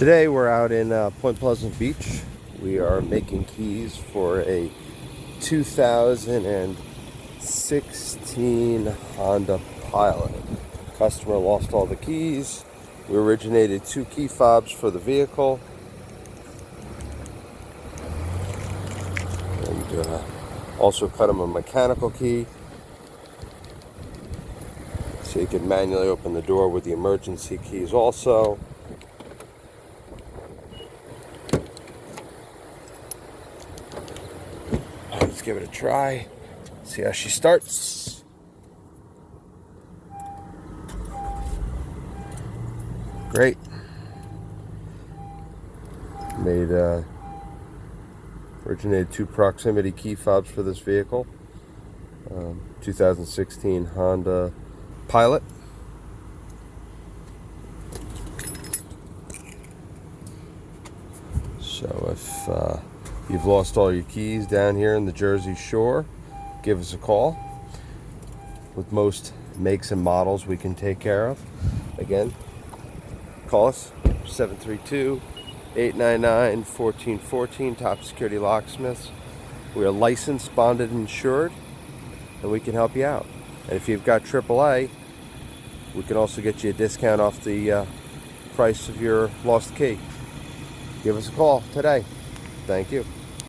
Today we're out in Point Pleasant Beach. We are making keys for a 2016 Honda Pilot. Customer lost all the keys. We originated 2 key fobs for the vehicle. And also cut him a mechanical key so you can manually open the door with the emergency keys also. Let's give it a try, see how she starts. Great. Originated 2 proximity key fobs for this vehicle. 2016 Honda Pilot. So if you've lost all your keys down here in the Jersey Shore, give us a call. With most makes and models we can take care of. Again, call us 732-899-1414, Top Security Locksmiths. We are licensed, bonded, and insured, and we can help you out. And if you've got AAA, we can also get you a discount off the price of your lost key. Give us a call today. Thank you.